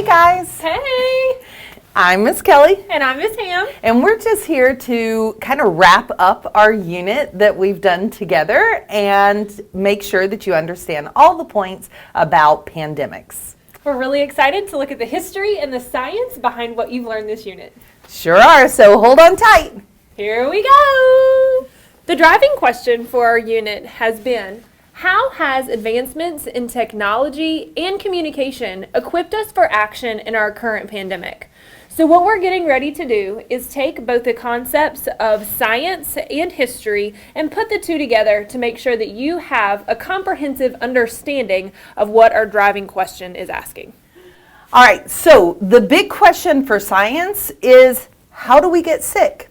guys. Hey! I'm Miss Kelly. And I'm Miss Ham. And we're just here to kind of wrap up our unit that we've done together and make sure that you understand all the points about pandemics. We're really excited to look at the history and the science behind what you've learned this unit. Sure are, so hold on tight. Here we go! The driving question for our unit has been, how has advancements in technology and communication equipped us for action in our current pandemic? So what we're getting ready to do is take both the concepts of science and history and put the two together to make sure that you have a comprehensive understanding of what our driving question is asking. All right, so the big question for science is, how do we get sick?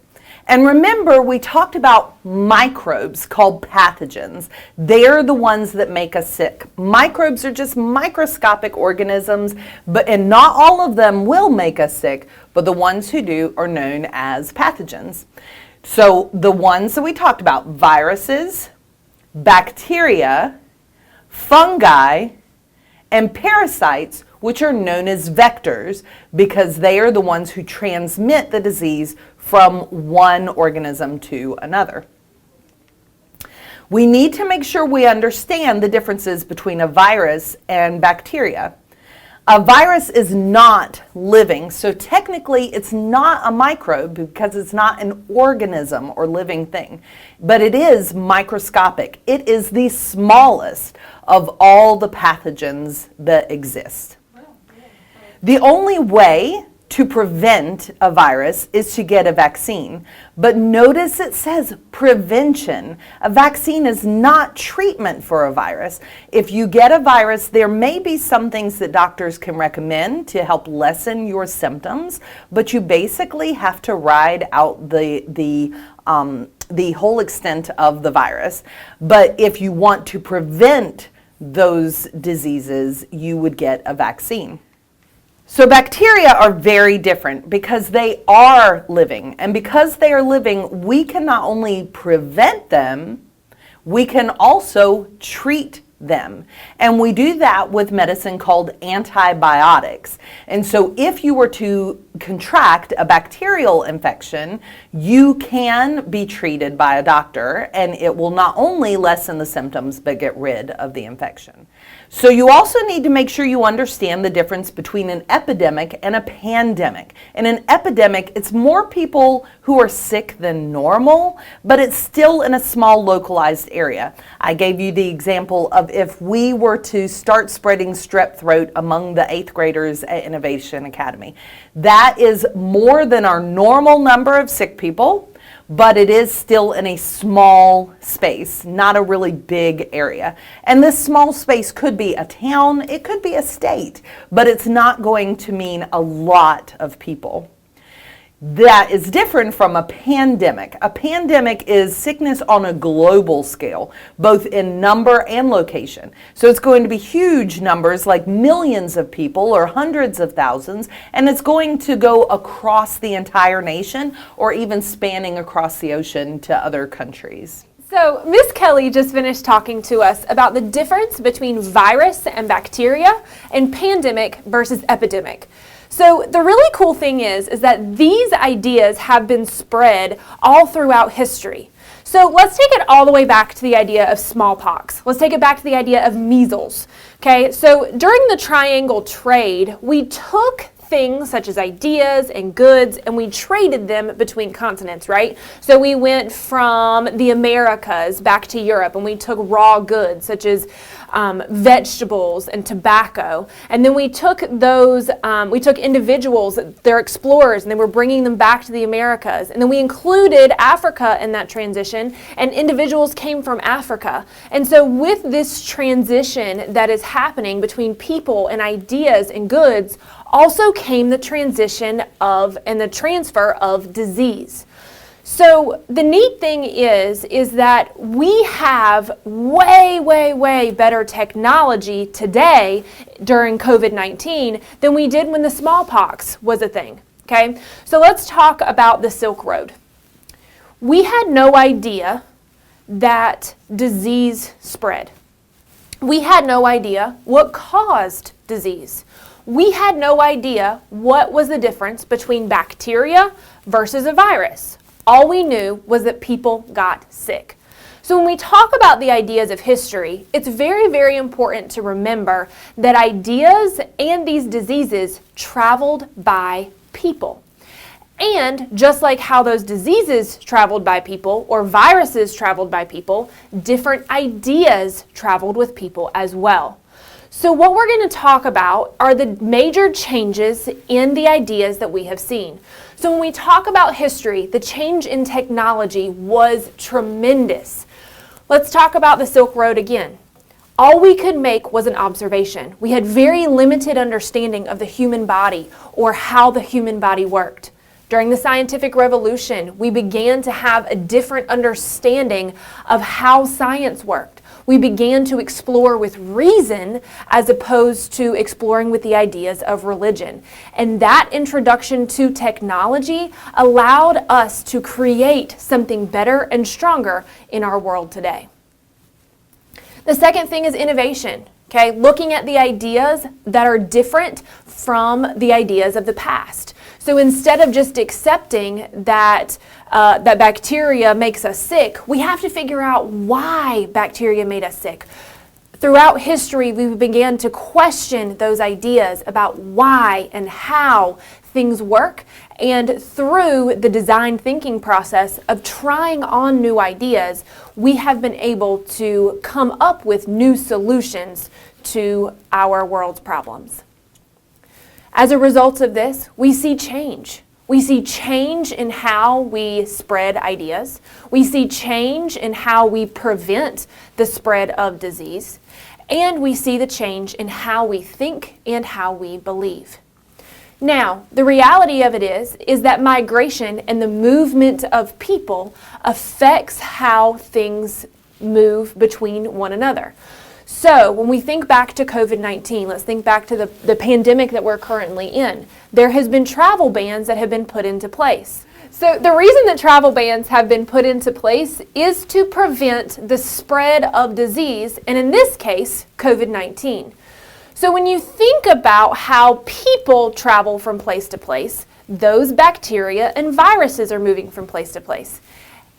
And remember, we talked about microbes called pathogens. They're the ones that make us sick. Microbes are just microscopic organisms, and not all of them will make us sick, but the ones who do are known as pathogens. So the ones that we talked about, viruses, bacteria, fungi, and parasites, which are known as vectors because they are the ones who transmit the disease from one organism to another. We need to make sure we understand the differences between a virus and bacteria. A virus is not living, so technically it's not a microbe because it's not an organism or living thing, but it is microscopic. It is the smallest of all the pathogens that exist. The only way to prevent a virus is to get a vaccine. But notice it says prevention. A vaccine is not treatment for a virus. If you get a virus, there may be some things that doctors can recommend to help lessen your symptoms, but you basically have to ride out the whole extent of the virus. But if you want to prevent those diseases, you would get a vaccine. So bacteria are very different because they are living. And because they are living, we can not only prevent them, we can also treat them. And we do that with medicine called antibiotics. And so if you were to contract a bacterial infection, you can be treated by a doctor, and it will not only lessen the symptoms, but get rid of the infection. So you also need to make sure you understand the difference between an epidemic and a pandemic. In an epidemic, it's more people who are sick than normal, but it's still in a small localized area. I gave you the example of if we were to start spreading strep throat among the 8th graders at Innovation Academy. That is more than our normal number of sick people, but it is still in a small space, not a really big area. And this small space could be a town, it could be a state, but it's not going to mean a lot of people. That is different from a pandemic. A pandemic is sickness on a global scale, both in number and location. So it's going to be huge numbers, like millions of people or hundreds of thousands, and it's going to go across the entire nation or even spanning across the ocean to other countries. So Miss Kelly just finished talking to us about the difference between virus and bacteria and pandemic versus epidemic. So the really cool thing is that these ideas have been spread all throughout history. So let's take it all the way back to the idea of smallpox. Let's take it back to the idea of measles. Okay, so during the triangle trade, we took things such as ideas and goods and we traded them between continents, right? So we went from the Americas back to Europe and we took raw goods such as vegetables and tobacco, and then we took those, we took individuals, they're explorers, and they were bringing them back to the Americas, and then we included Africa in that transition, and individuals came from Africa. And so with this transition that is happening between people and ideas and goods, also came the transition of and the transfer of disease. So the neat thing is that we have way better technology today during COVID-19 than we did when the smallpox was a thing, okay? So let's talk about the Silk Road. We had no idea that disease spread. We had no idea what caused disease. we had no idea what was the difference between bacteria versus a virus. All we knew was that people got sick. So when we talk about the ideas of history, it's very, very important to remember that ideas and these diseases traveled by people. And just like how those diseases traveled by people or viruses traveled by people, different ideas traveled with people as well. So what we're going to talk about are the major changes in the ideas that we have seen. So when we talk about history, the change in technology was tremendous. Let's talk about the Silk Road again. All we could make was an observation. We had very limited understanding of the human body or how the human body worked. During the scientific revolution, we began to have a different understanding of how science worked. We began to explore with reason as opposed to exploring with the ideas of religion. And that introduction to technology allowed us to create something better and stronger in our world today. The second thing is innovation. Okay, looking at the ideas that are different from the ideas of the past. So instead of just accepting that that bacteria makes us sick, we have to figure out why bacteria made us sick. Throughout history, we began to question those ideas about why and how things work, and through the design thinking process of trying on new ideas, we have been able to come up with new solutions to our world's problems. As a result of this, we see change. We see change in how we spread ideas. We see change in how we prevent the spread of disease. And we see the change in how we think and how we believe. Now, the reality of it is that migration and the movement of people affects how things move between one another. So when we think back to COVID-19, let's think back to the pandemic that we're currently in. There has been travel bans that have been put into place. So the reason that travel bans have been put into place is to prevent the spread of disease, and in this case, COVID-19. So when you think about how people travel from place to place, those bacteria and viruses are moving from place to place.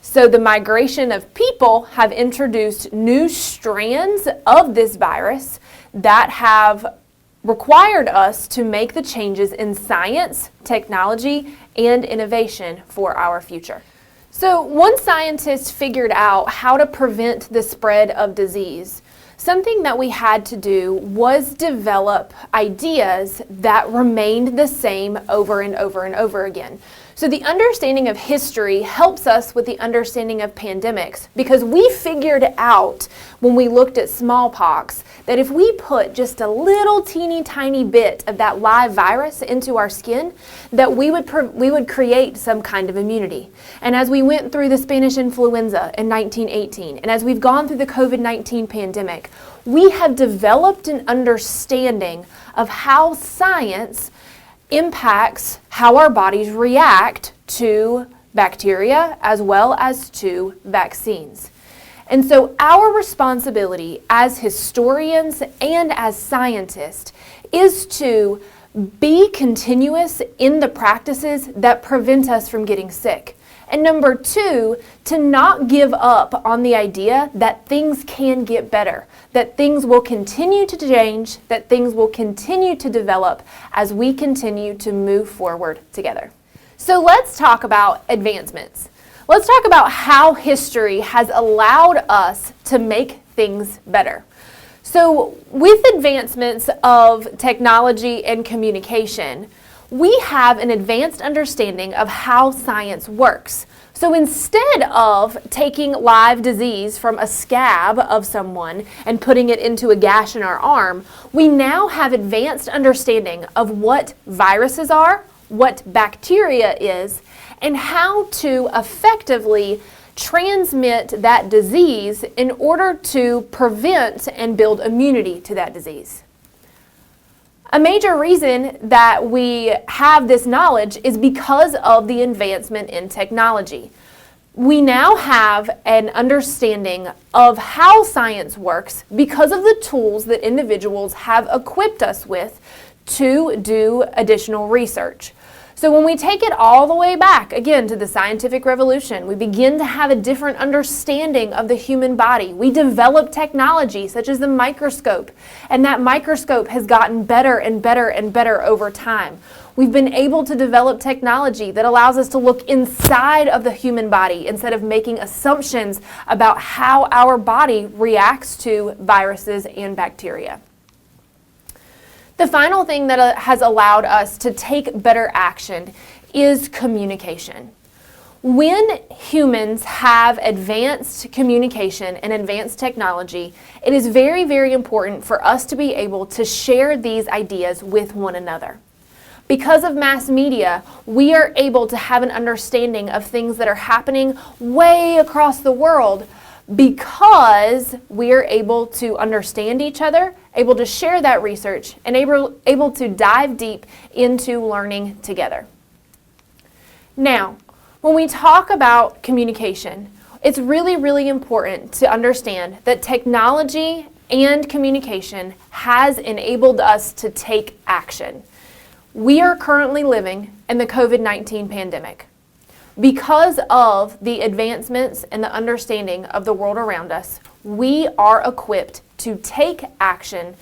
So the migration of people have introduced new strands of this virus that have required us to make the changes in science, technology, and innovation for our future. So one scientist figured out how to prevent the spread of disease. Something that we had to do was develop ideas that remained the same over and over and over again. So the understanding of history helps us with the understanding of pandemics, because we figured out when we looked at smallpox that if we put just a little teeny tiny bit of that live virus into our skin, that we would create some kind of immunity. And as we went through the Spanish influenza in 1918, and as we've gone through the COVID-19 pandemic, we have developed an understanding of how science impacts how our bodies react to bacteria as well as to vaccines. And so our responsibility as historians and as scientists is to be continuous in the practices that prevent us from getting sick. And number two, to not give up on the idea that things can get better, that things will continue to change, that things will continue to develop as we continue to move forward together. So let's talk about advancements. Let's talk about how history has allowed us to make things better. So with advancements of technology and communication, we have an advanced understanding of how science works. So instead of taking live disease from a scab of someone and putting it into a gash in our arm, we now have advanced understanding of what viruses are, what bacteria is, and how to effectively transmit that disease in order to prevent and build immunity to that disease. A major reason that we have this knowledge is because of the advancement in technology. We now have an understanding of how science works because of the tools that individuals have equipped us with to do additional research. So when we take it all the way back, again, to the scientific revolution, we begin to have a different understanding of the human body. We develop technology such as the microscope, and that microscope has gotten better and better and better over time. We've been able to develop technology that allows us to look inside of the human body instead of making assumptions about how our body reacts to viruses and bacteria. The final thing that has allowed us to take better action is communication. When humans have advanced communication and advanced technology, it is very, very important for us to be able to share these ideas with one another. Because of mass media, we are able to have an understanding of things that are happening way across the world because we are able to understand each other, able to share that research, and able to dive deep into learning together. Now, when we talk about communication, it's really, really important to understand that technology and communication has enabled us to take action. We are currently living in the COVID-19 pandemic. Because of the advancements and the understanding of the world around us, we are equipped to take action,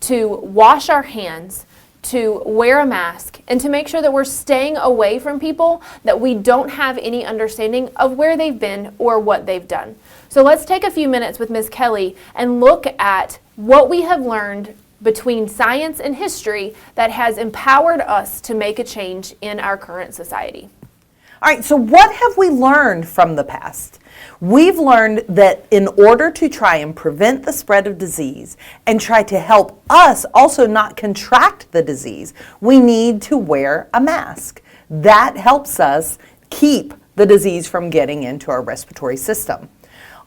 to wash our hands, to wear a mask, and to make sure that we're staying away from people that we don't have any understanding of where they've been or what they've done. So let's take a few minutes with Ms. Kelly and look at what we have learned between science and history that has empowered us to make a change in our current society. All right, so what have we learned from the past? We've learned that in order to try and prevent the spread of disease and try to help us also not contract the disease, we need to wear a mask. That helps us keep the disease from getting into our respiratory system.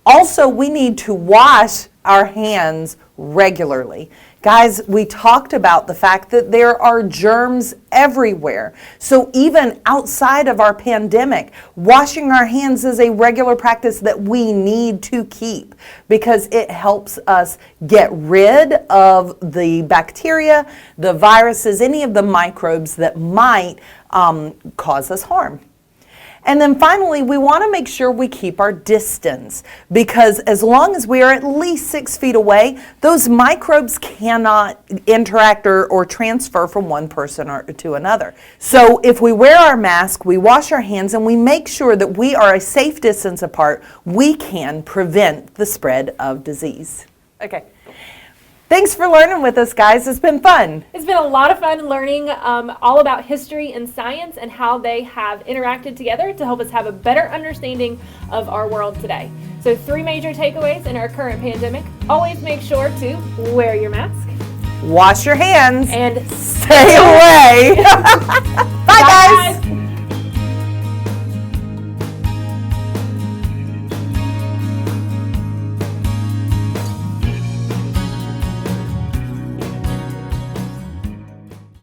Also, we need to wash our hands regularly. Guys, we talked about the fact that there are germs everywhere. So even outside of our pandemic, washing our hands is a regular practice that we need to keep because it helps us get rid of the bacteria, the viruses, any of the microbes that might cause us harm. And then finally, we want to make sure we keep our distance because as long as we are at least 6 feet away, those microbes cannot interact or transfer from one person to another. So if we wear our mask, we wash our hands, and we make sure that we are a safe distance apart, we can prevent the spread of disease. Okay. Thanks for learning with us, guys. It's been fun. It's been a lot of fun learning all about history and science and how they have interacted together to help us have a better understanding of our world today. So 3 major takeaways in our current pandemic. Always make sure to wear your mask. Wash your hands. And stay away. Bye, guys.